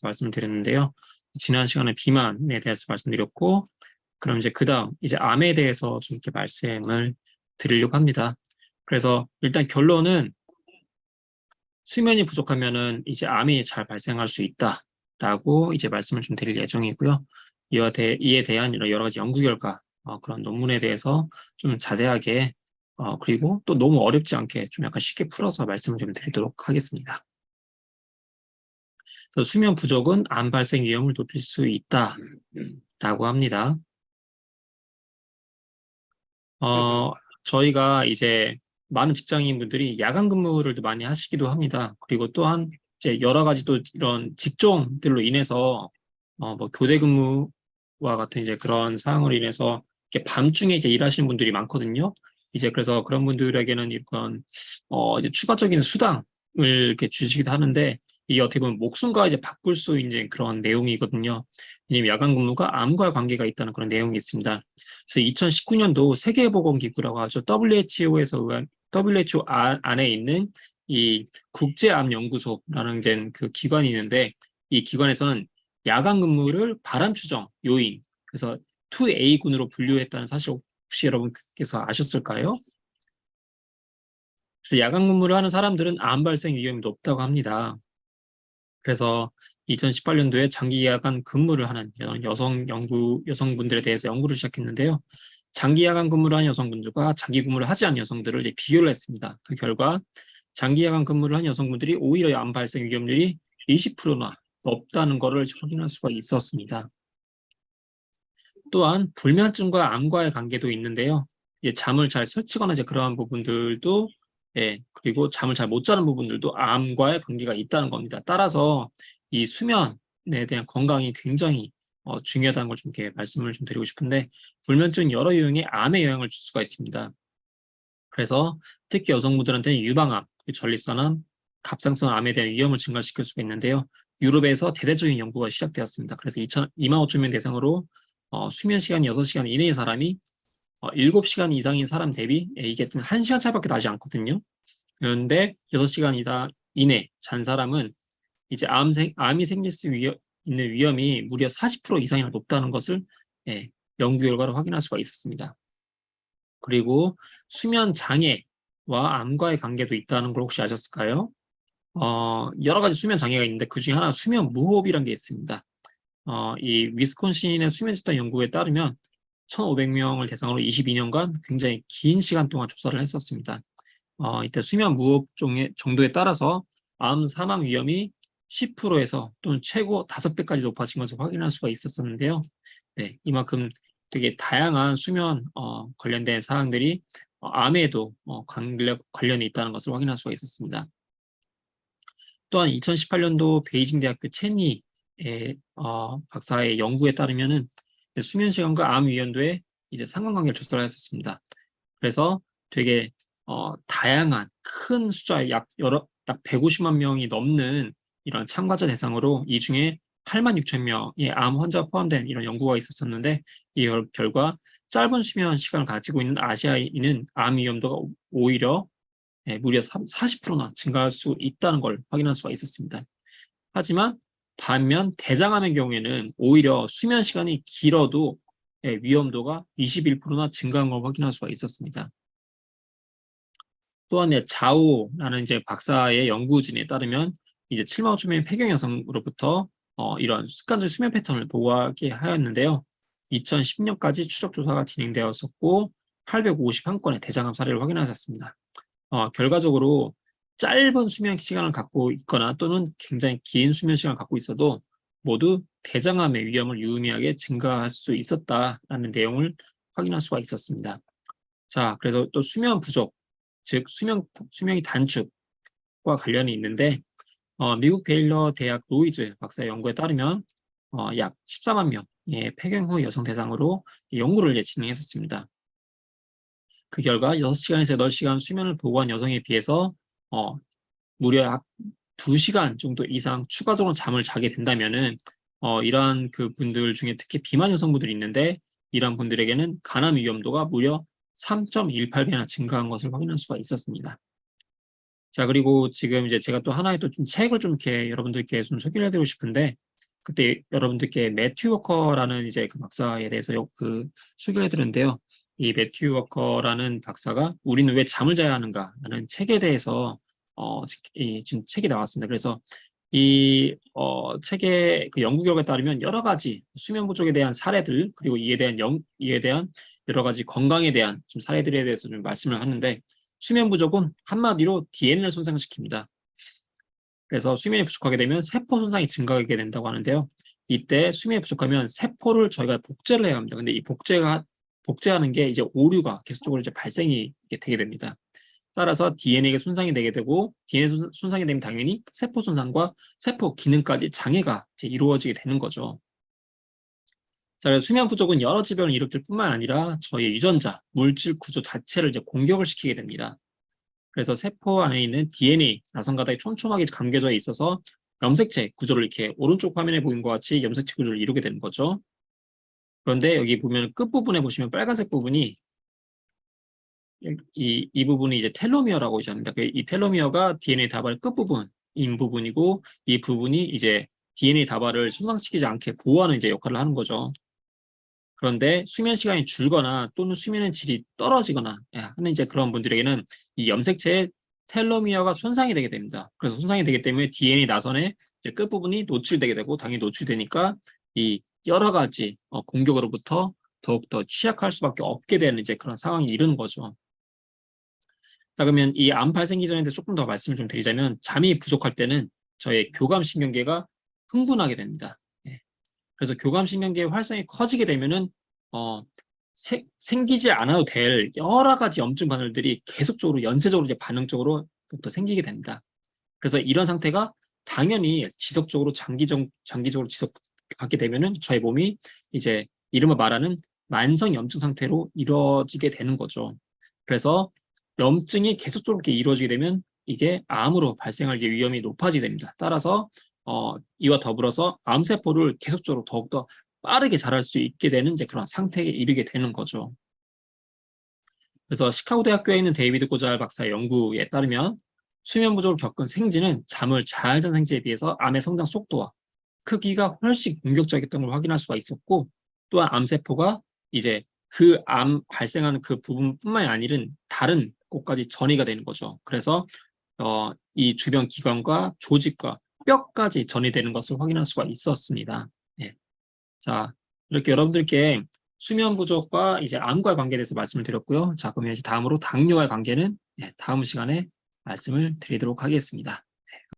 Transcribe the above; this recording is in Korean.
대해서 말씀을 드렸는데요. 지난 시간에 비만에 대해서 말씀드렸고, 그럼 이제 그 다음, 이제 암에 대해서 좀 이렇게 말씀을 드리려고 합니다. 그래서 일단 결론은 수면이 부족하면은 이제 암이 잘 발생할 수 있다라고 이제 말씀을 좀 드릴 예정이고요. 이에 대한 여러 가지 연구 결과, 그런 논문에 대해서 좀 자세하게, 그리고 또 너무 어렵지 않게 좀 약간 쉽게 풀어서 말씀을 좀 드리도록 하겠습니다. 그래서 수면 부족은 암 발생 위험을 높일 수 있다라고 합니다. 저희가 이제 많은 직장인분들이 야간 근무를 많이 하시기도 합니다. 그리고 또한 이제 여러 가지 또 이런 직종들로 인해서 뭐 교대 근무와 같은 이제 그런 상황으로 인해서 이렇게 밤중에 이제 일하시는 분들이 많거든요. 이제 그래서 그런 분들에게는 이런 이제 추가적인 수당을 이렇게 주시기도 하는데 이게 어떻게 보면 목숨과 이제 바꿀 수 있는 그런 내용이거든요. 왜냐면 야간 근무가 암과 관계가 있다는 그런 내용이 있습니다. 그래서 2019년도 세계보건기구라고 하죠. WHO 안에 있는 이 국제암연구소라는 그 기관이 있는데 이 기관에서는 야간 근무를 바람 추정 요인, 그래서 2A군으로 분류했다는 사실 혹시 여러분께서 아셨을까요? 그래서 야간 근무를 하는 사람들은 암 발생 위험이 높다고 합니다. 그래서 2018년도에 장기 야간 근무를 하는 여성분들에 대해서 연구를 시작했는데요. 장기 야간 근무를 한 여성분들과 장기 근무를 하지 않은 여성들을 이제 비교를 했습니다. 그 결과 장기 야간 근무를 한 여성분들이 오히려 암 발생 위험률이 20%나 높다는 것을 확인할 수가 있었습니다. 또한 불면증과 암과의 관계도 있는데요. 이제 잠을 잘 설치거나 이제 그러한 부분들도 그리고 잠을 잘 못 자는 부분들도 암과의 관계가 있다는 겁니다. 따라서 이 수면에 대한 건강이 굉장히 중요하다는 걸 좀 이렇게 말씀을 좀 드리고 싶은데 불면증 여러 유형의 암에 영향을 줄 수가 있습니다. 그래서 특히 여성분들한테는 유방암, 전립선암, 갑상선 암에 대한 위험을 증가시킬 수가 있는데요. 유럽에서 대대적인 연구가 시작되었습니다. 그래서 2만 5천 명 대상으로 수면 시간이 6시간 이내의 사람이 7시간 이상인 사람 대비 이게 1시간 차이밖에 나지 않거든요. 그런데 6시간 이내 잔 사람은 이제 암이 생길 수 있는 위험이 무려 40% 이상이나 높다는 것을 연구 결과로 확인할 수가 있었습니다. 그리고 수면 장애와 암과의 관계도 있다는 걸 혹시 아셨을까요? 여러 가지 수면 장애가 있는데 그 중에 하나 수면 무호흡이라는 게 있습니다. 이 위스콘신의 수면 집단 연구에 따르면 1,500명을 대상으로 22년간 굉장히 긴 시간 동안 조사를 했었습니다. 이때 수면 무호흡 정도에 따라서 암 사망 위험이 10%에서 또는 최고 5배까지 높아진 것을 확인할 수가 있었는데요. 네, 이만큼 되게 다양한 수면 관련된 사항들이 암에도 관련이 있다는 것을 확인할 수가 있었습니다. 또한 2018년도 베이징 대학교 체니 박사의 연구에 따르면은 수면 시간과 암 위험도에 이제 상관관계를 조사를 했었습니다. 그래서 되게 다양한 큰 숫자 약 150만 명이 넘는 이런 참가자 대상으로 이 중에 8만 6천 명의 암 환자가 포함된 이런 연구가 있었는데 이 결과 짧은 수면 시간을 가지고 있는 아시아인은 암 위험도가 오히려 무려 40%나 증가할 수 있다는 걸 확인할 수가 있었습니다. 하지만 반면 대장암의 경우에는 오히려 수면 시간이 길어도 위험도가 21%나 증가한 걸 확인할 수가 있었습니다. 또한 자오라는 이제 박사의 연구진에 따르면 이제 7만 5천 명의 폐경 여성으로부터 이런 습관적 수면 패턴을 보고하게 하였는데요. 2010년까지 추적 조사가 진행되었었고 851건의 대장암 사례를 확인하셨습니다. 결과적으로 짧은 수면 시간을 갖고 있거나 또는 굉장히 긴 수면 시간을 갖고 있어도 모두 대장암의 위험을 유의미하게 증가할 수 있었다라는 내용을 확인할 수가 있었습니다. 자, 그래서 또 수면 부족, 즉 수명이 단축과 관련이 있는데 미국 베일러 대학 로이즈 박사의 연구에 따르면 약 14만 명의 폐경 후 여성 대상으로 연구를 진행했었습니다. 그 결과 6시간에서 8시간 수면을 보고한 여성에 비해서 무려 약 2시간 정도 이상 추가적으로 잠을 자게 된다면은 이러한 그 분들 중에 특히 비만 여성분들이 있는데 이러한 분들에게는 간암 위험도가 무려 3.18배나 증가한 것을 확인할 수가 있었습니다. 자, 그리고 지금 이제 제가 또 하나의 또 좀 책을 좀 이렇게 여러분들께 좀 소개를 해드리고 싶은데 그때 여러분들께 매튜 워커라는 이제 그 박사에 대해서 소개를 해드렸는데요. 이 매튜 워커라는 박사가 우리는 왜 잠을 자야 하는가라는 책에 대해서 지금 책이 나왔습니다. 그래서 이 책의 그 연구 결과에 따르면 여러 가지 수면 부족에 대한 사례들 그리고 이에 대한 여러 가지 건강에 대한 좀 사례들에 대해서 좀 말씀을 하는데 수면 부족은 한마디로 DNA를 손상시킵니다. 그래서 수면이 부족하게 되면 세포 손상이 증가하게 된다고 하는데요. 이때 수면이 부족하면 세포를 저희가 복제를 해야 합니다. 근데 이 복제하는 게 이제 오류가 계속적으로 이제 발생이 되게 됩니다. 따라서 DNA가 손상이 되게 되고 DNA 손상이 되면 당연히 세포 손상과 세포 기능까지 장애가 이제 이루어지게 되는 거죠. 자, 그래서 수면 부족은 여러 질병을 일으킬 뿐만 아니라 저희의 유전자, 물질 구조 자체를 이제 공격을 시키게 됩니다. 그래서 세포 안에 있는 DNA, 나선가닥이 촘촘하게 감겨져 있어서 염색체 구조를 이렇게 오른쪽 화면에 보인 것 같이 염색체 구조를 이루게 되는 거죠. 그런데 여기 보면 끝부분에 보시면 빨간색 부분이 이 부분이 이제 텔로미어라고 이제 합니다. 이 텔로미어가 DNA 다발 끝부분인 부분이고 이 부분이 이제 DNA 다발을 손상시키지 않게 보호하는 이제 역할을 하는 거죠. 그런데 수면 시간이 줄거나 또는 수면의 질이 떨어지거나 하는 이제 그런 분들에게는 이 염색체의 텔로미어가 손상이 되게 됩니다. 그래서 손상이 되기 때문에 DNA 나선의 이제 끝부분이 노출되게 되고 당연히 노출되니까 이 여러 가지 공격으로부터 더욱더 취약할 수밖에 없게 되는 이제 그런 상황이 이르는 거죠. 자, 그러면 이 암 발생기 전에 대해서 조금 더 말씀을 좀 드리자면 잠이 부족할 때는 저의 교감신경계가 흥분하게 됩니다. 그래서 교감신경계의 활성이 커지게 되면은 생기지 않아도 될 여러 가지 염증 반응들이 계속적으로 연쇄적으로 이제 반응적으로 또 생기게 됩니다. 그래서 이런 상태가 당연히 지속적으로 장기적으로 지속하게 되면은 저희 몸이 이제 이름을 말하는 만성 염증 상태로 이루어지게 되는 거죠. 그래서 염증이 계속적으로 이렇게 이루어지게 되면 이게 암으로 발생할 이제 위험이 높아지게 됩니다. 따라서 이와 더불어서 암세포를 계속적으로 더욱더 빠르게 자랄 수 있게 되는 이제 그런 상태에 이르게 되는 거죠. 그래서 시카고 대학교에 있는 데이비드 고잘 박사의 연구에 따르면 수면 부족을 겪은 생쥐는 잠을 잘 잔 생쥐에 비해서 암의 성장 속도와 크기가 훨씬 공격적이었던 걸 확인할 수가 있었고 또한 암세포가 이제 그 암 발생하는 그 부분뿐만이 아니라 다른 곳까지 전이가 되는 거죠. 그래서 이 주변 기관과 조직과 뼈까지 전이되는 것을 확인할 수가 있었습니다. 예. 자, 이렇게 여러분들께 수면 부족과 이제 암과의 관계에 대해서 말씀을 드렸고요. 자, 그러면 이제 다음으로 당뇨와의 관계는 다음 시간에 말씀을 드리도록 하겠습니다.